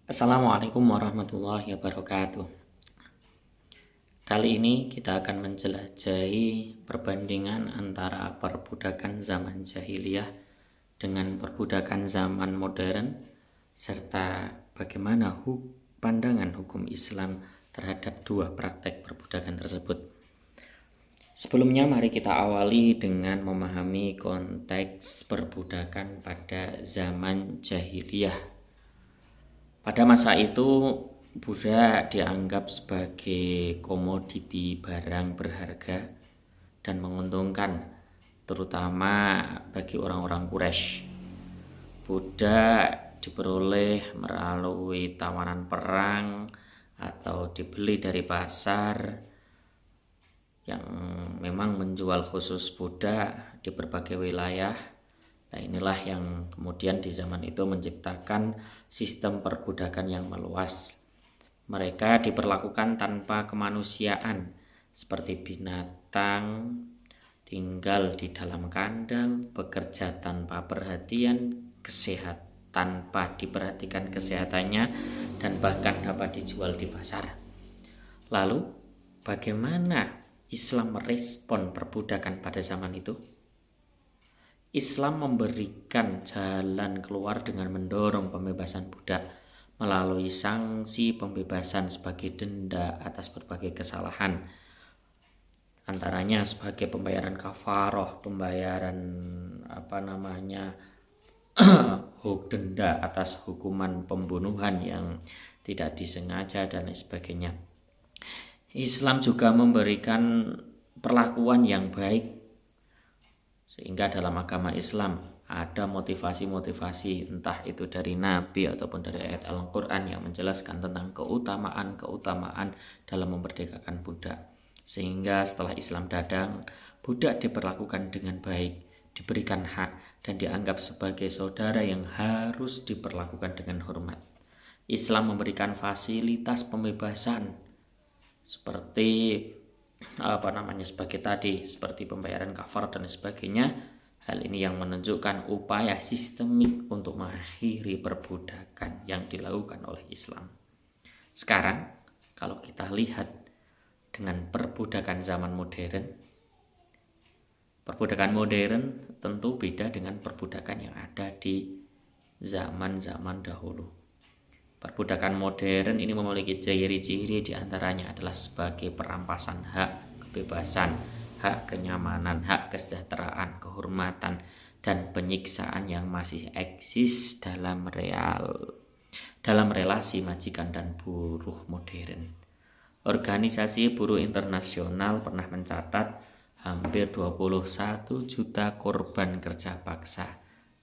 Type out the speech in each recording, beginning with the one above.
Assalamualaikum warahmatullahi wabarakatuh. Kali ini kita akan menjelajahi perbandingan antara perbudakan zaman jahiliyah dengan perbudakan zaman modern, serta bagaimana pandangan hukum Islam terhadap dua praktek perbudakan tersebut. Sebelumnya mari kita awali dengan memahami konteks perbudakan pada zaman jahiliyah. Pada masa itu, budak dianggap sebagai komoditi barang berharga dan menguntungkan, terutama bagi orang-orang Quraisy. Budak diperoleh melalui tawanan perang atau dibeli dari pasar yang memang menjual khusus budak di berbagai wilayah. Nah, inilah yang kemudian di zaman itu menciptakan sistem perbudakan yang meluas. Mereka diperlakukan tanpa kemanusiaan, seperti binatang, tinggal di dalam kandang, bekerja tanpa perhatian, tanpa diperhatikan kesehatannya, dan bahkan dapat dijual di pasar. Lalu, bagaimana Islam merespon perbudakan pada zaman itu? Islam memberikan jalan keluar dengan mendorong pembebasan budak melalui sanksi pembebasan sebagai denda atas berbagai kesalahan, antaranya sebagai pembayaran kafaroh, pembayaran denda atas hukuman pembunuhan yang tidak disengaja dan lain sebagainya. Islam juga memberikan perlakuan yang baik, sehingga dalam agama Islam ada motivasi-motivasi entah itu dari Nabi ataupun dari ayat Al-Quran yang menjelaskan tentang keutamaan dalam memerdekakan budak. Sehingga setelah Islam datang, budak diperlakukan dengan baik, diberikan hak, dan dianggap sebagai saudara yang harus diperlakukan dengan hormat. Islam memberikan fasilitas pembebasan seperti seperti pembayaran kafar dan sebagainya. Hal ini yang menunjukkan upaya sistemik untuk mengakhiri perbudakan yang dilakukan oleh Islam. Sekarang kalau kita lihat dengan perbudakan zaman modern, perbudakan modern tentu beda dengan perbudakan yang ada di zaman-zaman dahulu. Perbudakan modern ini memiliki ciri-ciri, diantaranya adalah sebagai perampasan hak kebebasan, hak kenyamanan, hak kesejahteraan, kehormatan, dan penyiksaan yang masih eksis dalam relasi majikan dan buruh modern. Organisasi Buruh Internasional pernah mencatat hampir 21 juta korban kerja paksa,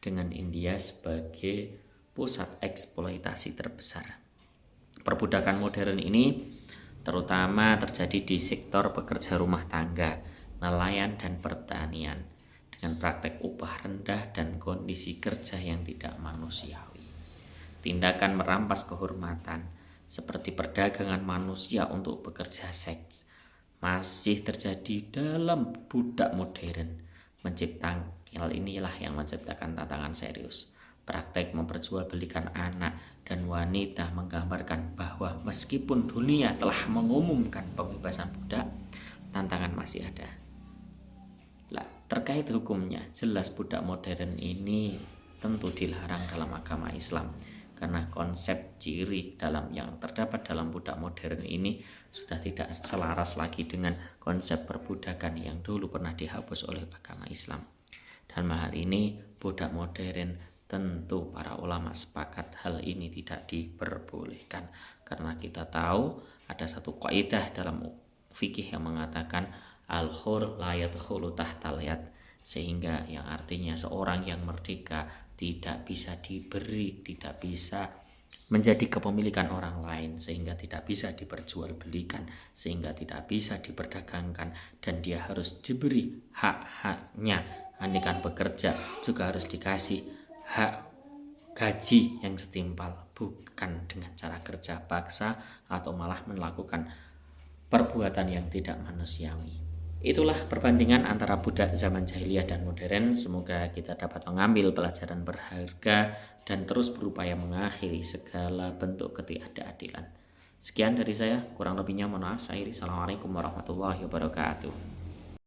dengan India sebagai pusat eksploitasi terbesar. Perbudakan modern ini terutama terjadi di sektor pekerja rumah tangga, nelayan, dan pertanian, dengan praktek upah rendah dan kondisi kerja yang tidak manusiawi. Tindakan merampas kehormatan seperti perdagangan manusia untuk bekerja seks masih terjadi dalam budak modern. Hal inilah yang menciptakan tantangan serius. Praktek memperjualbelikan anak dan wanita menggambarkan bahwa meskipun dunia telah mengumumkan pembebasan budak, tantangan masih ada. Terkait hukumnya, jelas budak modern ini tentu dilarang dalam agama Islam, karena konsep ciri yang terdapat dalam budak modern ini sudah tidak selaras lagi dengan konsep perbudakan yang dulu pernah dihapus oleh agama Islam. Dan hari ini budak modern, tentu para ulama sepakat hal ini tidak diperbolehkan, karena kita tahu ada satu kaidah dalam fikih yang mengatakan al-hur la yadkhulu tahtal yad, sehingga yang artinya seorang yang merdeka tidak bisa diberi, tidak bisa menjadi kepemilikan orang lain, sehingga tidak bisa diperjualbelikan, sehingga tidak bisa diperdagangkan, dan dia harus diberi hak-haknya. Andaikan bekerja juga harus dikasih hak gaji yang setimpal, bukan dengan cara kerja paksa atau malah melakukan perbuatan yang tidak manusiawi. Itulah perbandingan antara budak zaman jahiliyah dan modern. Semoga kita dapat mengambil pelajaran berharga dan terus berupaya mengakhiri segala bentuk ketidakadilan. Sekian dari saya, kurang lebihnya mohon maaf. Assalamualaikum warahmatullahi wabarakatuh.